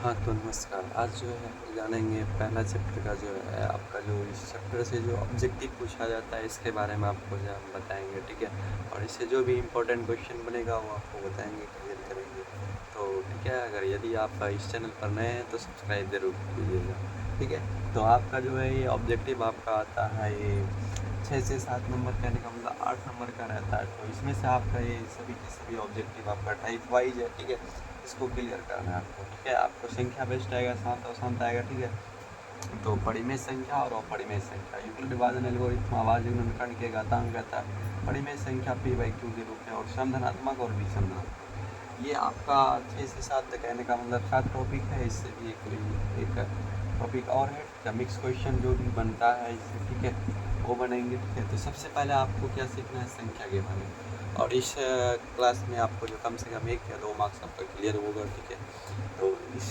हाँ, तो नमस्कार। आज जो है हम जानेंगे पहला चैप्टर का जो है आपका जो इस चैप्टर से जो ऑब्जेक्टिव पूछा जाता है इसके बारे में आपको जो हम बताएँगे, ठीक है? और इससे जो भी इम्पोर्टेंट क्वेश्चन बनेगा वो आपको बताएँगे, क्लियर करेंगे। तो ठीक है, अगर यदि आप इस चैनल पर नए हैं तो सब्सक्राइब ज़रूर कीजिएगा, ठीक है? तो आपका जो है ये ऑब्जेक्टिव आपका आता है ये 6 से 7 नंबर कहने का मतलब 8 नंबर का रहता है। तो इसमें से आपका ये सभी के सभी ऑब्जेक्टिव आपका टाइप वाइज़ है, ठीक है? इसको क्लियर करना है आपको, ठीक है? आपको संख्या बेस्ड आएगा, शांत अशांत आएगा, ठीक है? तो परिमेय संख्या और अपरिमेय संख्या, यूक्लिड विभाजन एल्गोरिथम, आवाज़ गुणनखंड के घातांक रहता है, परिमेय संख्या p/q के रूप में और समधनात्मक और विषमधनात्मक। ये आपका 6 से 7 कहने का मतलब 7 टॉपिक है, इससे भी एक टॉपिक और है, क्या मिक्स क्वेश्चन जो भी बनता है इससे, ठीक है? वो बनेंगे, ठीक है? तो सबसे पहले आपको क्या सीखना है संख्या के बारे में, और इस क्लास में आपको जो कम से कम 1 या 2 मार्क्स आपका क्लियर होगा, ठीक है? तो इस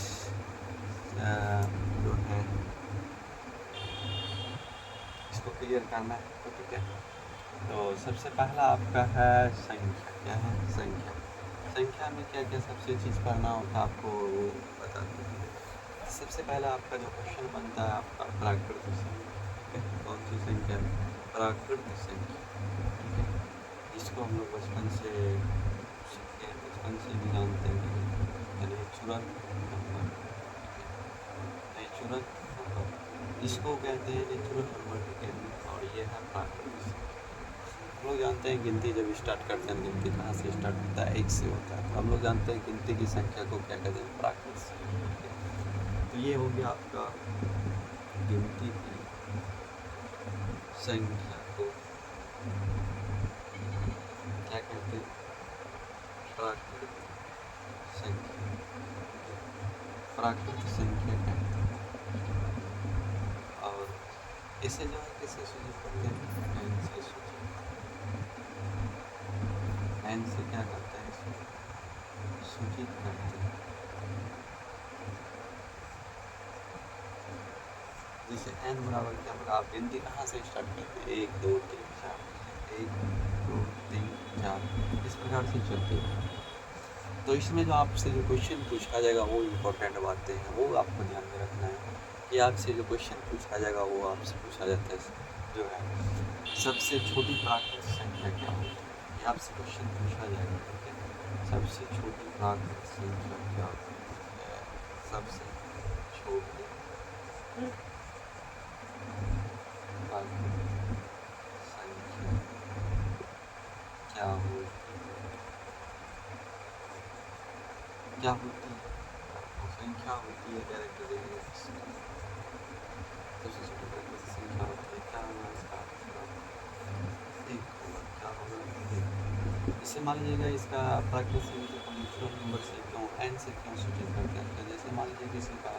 जो है इसको क्लियर करना है, तो ठीक है? तो सबसे पहला आपका है संख्या। क्या है? संख्या। संख्या में क्या क्या सबसे चीज़ पढ़ना होता है आपको वो बता दूँ, ठीक है? सबसे पहला आपका जो क्वेश्चन बनता है आपका प्राकृत संख्या, ठीक है? कौन सी संख्या? प्राकृत संख्या, ठीक है? इसको हम लोग बचपन से सीखते हैं, बचपन से भी जानते हैं, ठीक है? नेचुरल नंबर, ठीक है? नेचुरल नंबर, इसको कहते हैं नेचुरल नंबर, ठीक है? और ये है प्राकृत संख्या। हम लोग जानते हैं गिनती जब स्टार्ट करते हैं, गिनती कहाँ से स्टार्ट होता है? 1 से होता है। तो हम लोग जानते हैं गिनती की संख्या को क्या कहते हैं? प्राकृत संख्या, ठीक है? तो ये हो गया आपका गिनती की संख्या को क्या कहते हैं? प्राकृत संख्या, ठीक है? प्राकृत संख्या कहते हैं, और इसे जो है किससे सूचित करते हैं? एन से सूचित, एन से क्या करते हैं? इसको सूचित करते हैं। जैसे एन बराबर क्या होगा? आप गिनती कहाँ से स्टार्ट करते हैं? 1 2 3 4, 1 2 3 4, इस प्रकार से चलती है। तो इसमें जो आपसे जो क्वेश्चन पूछा जाएगा वो इम्पोर्टेंट बातें हैं, वो आपको ध्यान में रखना है कि आपसे जो क्वेश्चन पूछा जाएगा वो आपसे पूछा जाता है जो है सबसे छोटी प्राकृत संख्या क्या होती है? ये आपसे क्वेश्चन पूछा जाएगा, ठीक है? सबसे छोटी प्राकृत संख्या क्या होती है? सबसे छोटी प्राकृत संख्या क्या होती है? क्या होती है? वो संख्या होती है, कैरेक्टर देखेंगे सबसे छोटी प्राकृत संख्या होती है, क्या होगा इसका आंसर? एक होगा, क्या होगा? एक। जैसे मान लीजिएगा इसका प्राकृत संख्या को नेचुरल नंबर से क्यों, एन से क्यों सूचित करते हैं? तो जैसे मान लीजिए किसी का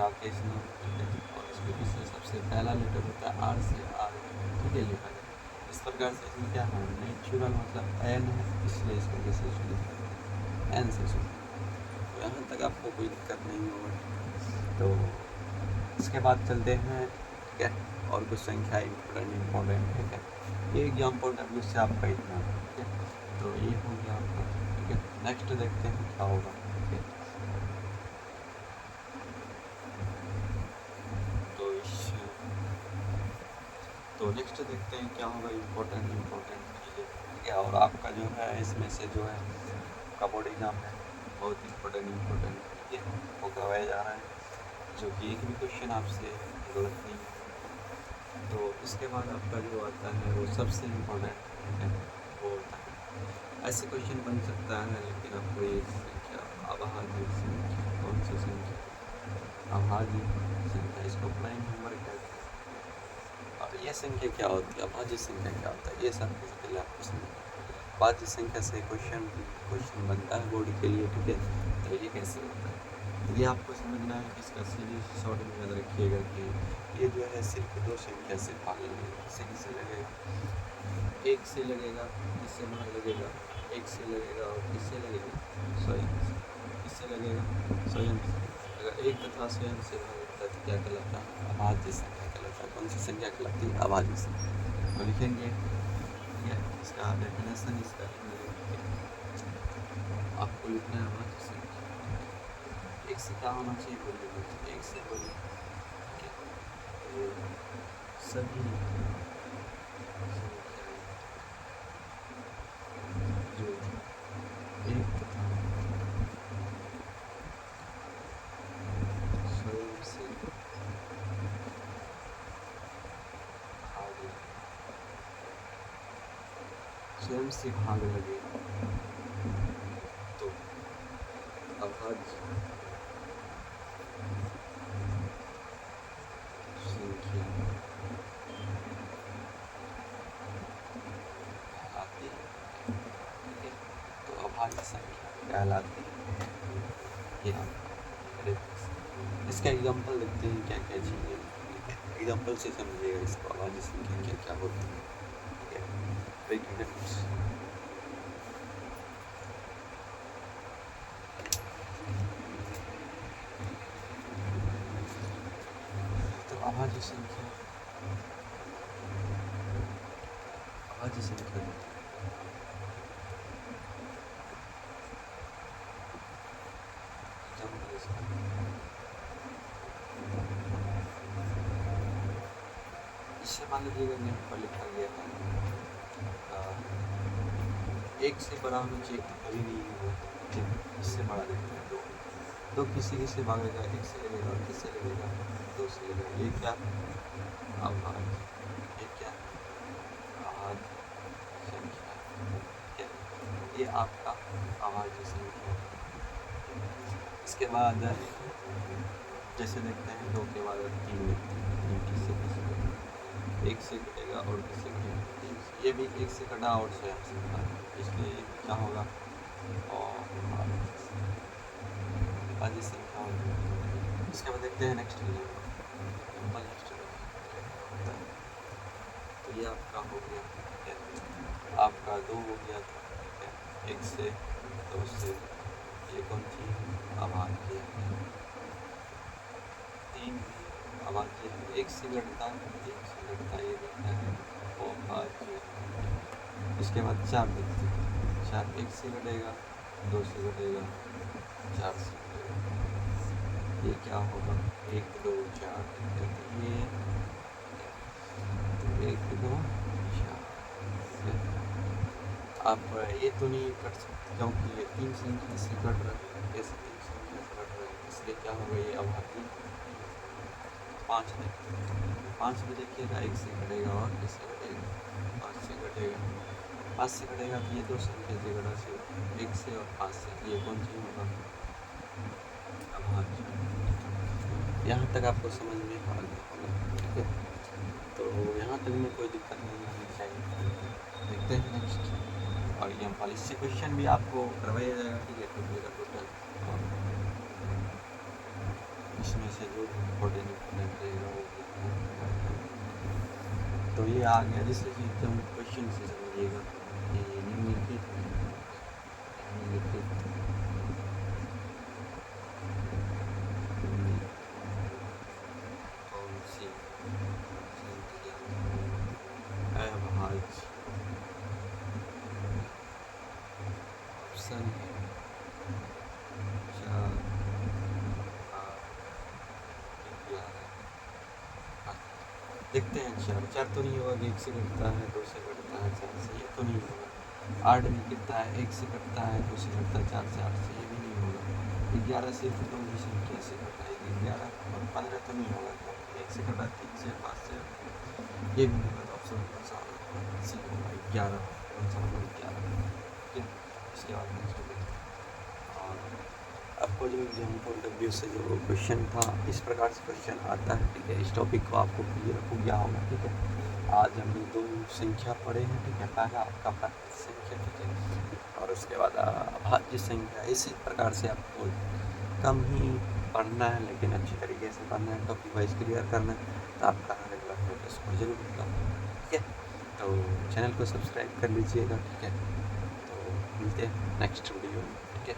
राकेश नाम, ठीक है? और इसके पीछे सबसे पहला लेटर होता है आर से, आर, ठीक है, लिखा जाए इस प्रकार से। इसमें क्या है? नेचुरल मतलब एन है, इसलिए इसको कैसे सूचित करते हैं? एन से सूचित। तो यहाँ तक आपको कोई दिक्कत नहीं होगा। तो इसके बाद चलते हैं, ठीक है? और कुछ संख्या इम्पोर्टेंट, ठीक है? ये एग्जाम पॉइंट ऑफ व्यू से आपका इतना, ठीक है? तो ये हो गया आपका, ठीक है? नेक्स्ट देखते हैं क्या होगा, ठीक है? तो नेक्स्ट देखते हैं क्या होगा, इम्पोर्टेंट चीज़ें, ठीक है? और आपका जो है इसमें से जो है आपका बोर्ड एग्जाम है बहुत इम्पोर्टेंट, ठीक है, वो करवाया जा रहा है, जो कि एक भी क्वेश्चन आपसे गलत नहीं है। तो इसके बाद आपका जो आता है वो सबसे इम्पोर्टेंट, ठीक है, वो होता है ऐसे क्वेश्चन बन सकता है, लेकिन आपको ये संख्या अभाज्य संख्या, कौन सी संख्या? अभाज्य संख्या, इसको प्राइम नंबर कहते हैं। और ये संख्या क्या होती है? अभाज्य संख्या क्या होता है? ये सबसे पहले आपको समझना है। अभाज्य संख्या से क्वेश्चन बनता है बोर्ड के लिए, ठीक है? तो ये कैसे होता है? ये आपको समझना है कि इसका सीरीज शॉर्ट में याद रखिएगा कि ये जो है सिर्फ 2 संख्या से भाग लगेगा। किससे किससे लगेगा? 1 से लगेगा, किससे भाग लगेगा? 1 से लगेगा, और किससे लगेगा? स्वयं से। किससे लगेगा? स्वयं से। अगर 1 तथा स्वयं से भाग लगता है तो क्या कहलाता है? अभाज्य संख्या कहलाता है। कौन सी संख्या कहलाती है? अभाज्य संख्या। तो लिखेंगे, ठीक है? इसका डेफिनेशन इसका लिख लेंगे, ठीक है? आपको लिखना है अभाज्य संख्या, एक से क्या होना चाहिए, बोलिए बोलिए, एक से बोलिए। ठीक है, ये सभी संख्याएं जो एक तथा स्वयं से भाग लगे तो अभाज्य संख्या कहलाती है। ठीक है, तो अभाज्य संख्या कहलाती है। ये इसका एग्जाम्पल देखते हैं क्या क्या चीज़ें। एग्जाम्पल से समझिएगा इसको, अभाज्य संख्या क्या क्या होती है। ठीक है, तो अभाज्य संख्या इससे मान लीजिएगा यहाँ पर लिखा गया है एक से बड़ा होना चाहिए, तो कभी नहीं होगा। इससे बड़ा देखते हैं दो किसी से भागेगा, एक से लगेगा और किससे लगेगा, दो से लगेगा। ये क्या अभाज्य, ये क्या अभाज्य संख्या है, ये आपका अभाज्य संख्या। इसके बाद जैसे देखते हैं दो के बाद 3 देखते हैं, किससे एक से कटेगा और किससे कटेगा, ये भी एक से कटा और स्वयं से कटा, इसलिए क्या होगा और अभाज्य संख्या होगी। इसके बाद देखते हैं नेक्स्ट तो ये आपका हो गया, आपका 2 हो गया था, एक से दो से, ये कौन सी अभाज्य है। 3 अभाज्य है, एक से घटता ये देखना है वो अभाज्य। इसके बाद 4 देखते हैं, 4 एक से घटेगा, 2 से घटेगा, 4 से घटेगा, ये क्या होगा 1 2 4, ये 1 2 4। आप ये तो नहीं कर सकते क्योंकि ये 3 संख्या से कट रहा है, ऐसे 3 संख्या से कट रहा है, इसलिए क्या होगा ये अभाज्य। 5 में देखिएगा, 1 से घटेगा और किससे घटेगा, 5 से घटेगा। 5 से घटेगा तो ये 2 संख्या से घटा से 1 से और 5 से, ये कौन सी होगा अभाज्य। यहाँ तक आपको समझ में आ गया होगा। ठीक है, तो यहाँ तक में कोई दिक्कत नहीं होनी चाहिए। देखते हैं नेक्स्ट और एग्जाम्पल, इससे क्वेश्चन भी आपको करवाया जाएगा। ठीक है, टोटल और इसमें से जो इम्पोर्टेंट रहेगा वो, तो ये आ गया। जैसे कि एकदम क्वेश्चन से समझिएगा कि निम्नलिखित कौन सी संख्या अभाज्य, ऑप्शन है 4 देखते हैं। 4 तो नहीं होगा, 1 से घटता है, 2 से घटता है, 4 से, ये तो नहीं होगा। 8 में कितना है, 1 से घटता है, 2 से घटता है, 4 से, 8 से, ये भी नहीं होगा। 11 सिर्फ 2 की संख्या से घटाएगी, 11 और 15 तो नहीं होगा, 1 से घटा 3 से, 5 से, ये भी नहीं होगा। ऑप्शन कौन सा होगा, 11, कौन सा होगा 11। ठीक है, इसके बाद नेक्स्ट और आपको जो एग्जाम पॉइंट ऑफ व्यू से जो क्वेश्चन था, इस प्रकार से क्वेश्चन आता है। ठीक है, इस टॉपिक को आपको क्लियर हो गया होगा। ठीक है, आज हमने 2 संख्या पढ़े हैं। ठीक है, पहला आपका प्राकृतिक संख्या, ठीक है, और उसके बाद अभाज्य संख्या। इसी प्रकार से आपको कम ही पढ़ना है, लेकिन अच्छी तरीके से पढ़ना है, टॉपिक वाइज क्लियर करना है, तो आपका रेगुलर नोटिस को जरूर करना। ठीक है, तो चैनल को सब्सक्राइब कर लीजिएगा। ठीक है, तो मिलते हैं नेक्स्ट वीडियो में। ठीक है।